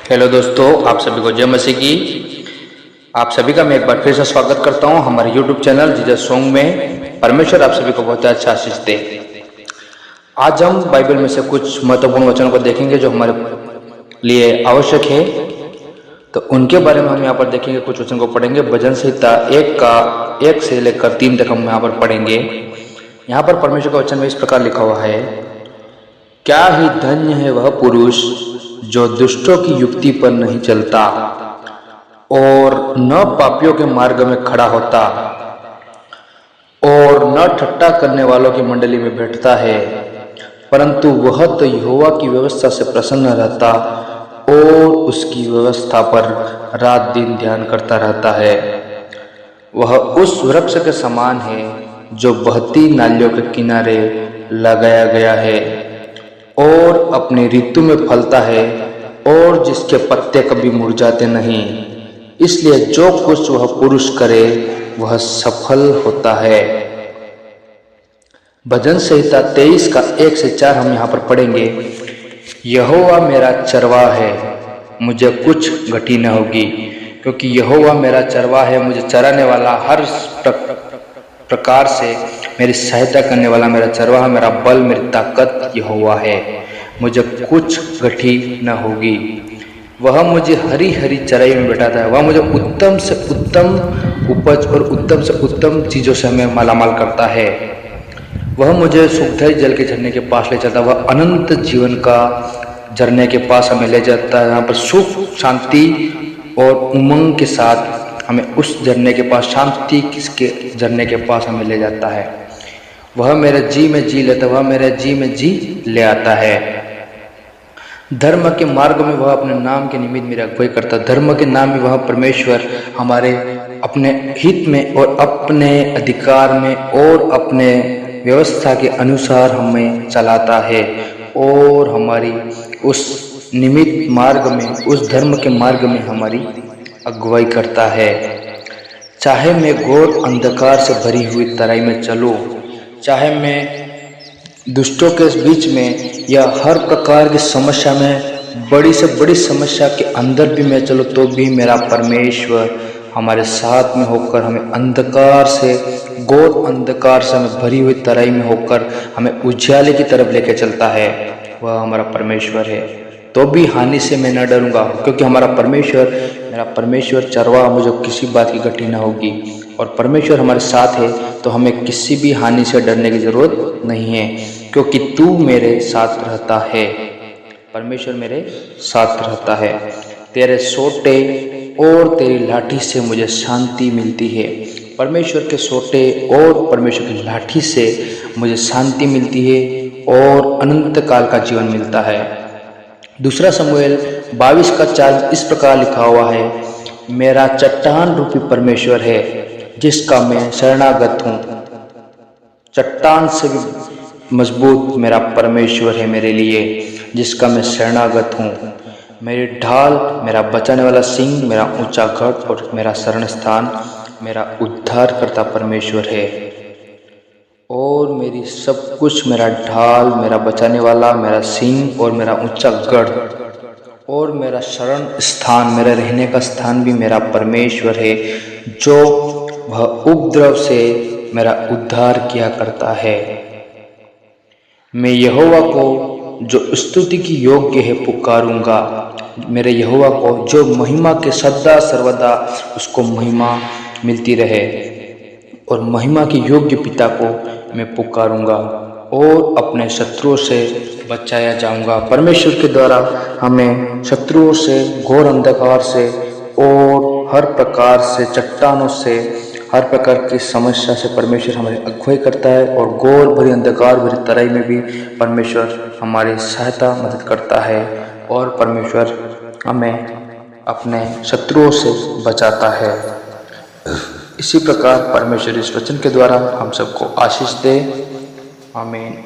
Hello दोस्तों, आप सभी को जय मसीह की। आप सभी का मैं एक बार फिर से स्वागत करता हूं हमारे YouTube चैनल जीसस सॉन्ग में। परमेश्वर आप सभी को बहुत अच्छा आशीष दे। आज हम बाइबल में से कुछ महत्वपूर्ण वचनों को देखेंगे जो हमारे लिए आवश्यक है। तो उनके बारे में हम यहाँ पर देखेंगे, कुछ वचन को पढ़ेंगे। भजन संहिता 1 से लेकर 3 तक हम यहाँ पर पढ़ेंगे। यहाँ पर परमेश्वर का वचन में इस प्रकार लिखा हुआ है, क्या ही धन्य है वह पुरुष जो दुष्टों की युक्ति पर नहीं चलता और न पापियों के मार्ग में खड़ा होता और न ठट्टा करने वालों की मंडली में बैठता है, परंतु वह तो यहोवा की व्यवस्था से प्रसन्न रहता और उसकी व्यवस्था पर रात दिन ध्यान करता रहता है। वह उस वृक्ष के समान है जो बहती नालियों के किनारे लगाया गया है और अपनी ऋतु में फलता है और जिसके पत्ते कभी मुरझाते नहीं। इसलिए जो कुछ वह पुरुष करे वह सफल होता है। भजन संहिता 23 का 1 से 4 हम यहाँ पर पढ़ेंगे। यहोवा मेरा चरवाहा है, मुझे कुछ घटी न होगी, क्योंकि यहोवा मेरा चरवाहा है, मुझे चराने वाला, हर प्रकार से मेरी सहायता करने वाला मेरा चरवाहा, मेरा बल, मेरी ताकत यहोवा है, मुझे कुछ घटी न होगी। वह मुझे हरी हरी चराई में बैठाता है, वह मुझे उत्तम से उत्तम उपज और उत्तम से उत्तम चीज़ों से हमें मालामाल करता है। वह मुझे सुखदायी जल के झरने के पास ले जाता है, वह अनंत जीवन का झरने के पास हमें ले जाता है। यहाँ पर सुख, शांति और उमंग के साथ हमें उस झरने के पास, शांति किसके झरने के पास हमें ले जाता है। वह मेरे जी में जी लेता है, वह मेरे जी में जी ले आता है। धर्म के मार्ग में वह अपने नाम के निमित्त मेरी अगुवाई करता है। धर्म के नाम में वह परमेश्वर हमारे अपने हित में और अपने अधिकार में और अपने व्यवस्था के अनुसार हमें चलाता है और हमारी उस निमित्त मार्ग में, उस धर्म के मार्ग में हमारी अगुवाई करता है। चाहे मैं घोर अंधकार से भरी हुई तराई में चलूं, चाहे मैं दुष्टों के बीच में या हर प्रकार की समस्या में, बड़ी से बड़ी समस्या के अंदर भी मैं चलूं, तो भी मेरा परमेश्वर हमारे साथ में होकर हमें अंधकार से, घोर अंधकार से हमें भरी हुई तराई में होकर हमें उजियाले की तरफ लेके चलता है। वह हमारा परमेश्वर है, तो भी हानि से मैं न डरूंगा, क्योंकि हमारा परमेश्वर, मेरा परमेश्वर चरवाहा, मुझे किसी बात की घटी न होगी। और परमेश्वर हमारे साथ है तो हमें किसी भी हानि से डरने की जरूरत नहीं है, क्योंकि तू मेरे साथ रहता है। परमेश्वर मेरे साथ रहता है। तेरे सोटे और तेरी लाठी से मुझे शांति मिलती है। परमेश्वर के सोटे और परमेश्वर की लाठी से मुझे शांति मिलती है और अनंत काल का जीवन मिलता है। दूसरा शमूएल 22 का 4 इस प्रकार लिखा हुआ है, मेरा चट्टान रूपी परमेश्वर है जिसका मैं शरणागत हूँ। चट्टान से भी मजबूत मेरा परमेश्वर है मेरे लिए, जिसका मैं शरणागत हूँ। मेरी ढाल, मेरा बचाने वाला सिंह, मेरा ऊंचा गढ़ और मेरा शरण स्थान, मेरा उद्धार करता परमेश्वर है। और मेरी सब कुछ, मेरा ढाल, मेरा बचाने वाला, मेरा सिंह और मेरा ऊंचा गढ़ और मेरा शरण स्थान, मेरा रहने का स्थान भी मेरा परमेश्वर है, जो वह उपद्रव से मेरा उद्धार किया करता है। मैं यहोवा को जो स्तुति की योग्य है पुकारूंगा। मेरे यहोवा को जो महिमा के सदा सर्वदा उसको महिमा मिलती रहे, और महिमा की योग्य पिता को मैं पुकारूंगा और अपने शत्रुओं से बचाया जाऊंगा। परमेश्वर के द्वारा हमें शत्रुओं से, घोर अंधकार से और हर प्रकार से, चट्टानों से, हर प्रकार की समस्या से परमेश्वर हमारी अगुवाई करता है, और घोर भरी अंधकार भरी तराई में भी परमेश्वर हमारी सहायता, मदद करता है, और परमेश्वर हमें अपने शत्रुओं से बचाता है। इसी प्रकार परमेश्वर इस वचन के द्वारा हम सबको आशीष दे। आमीन।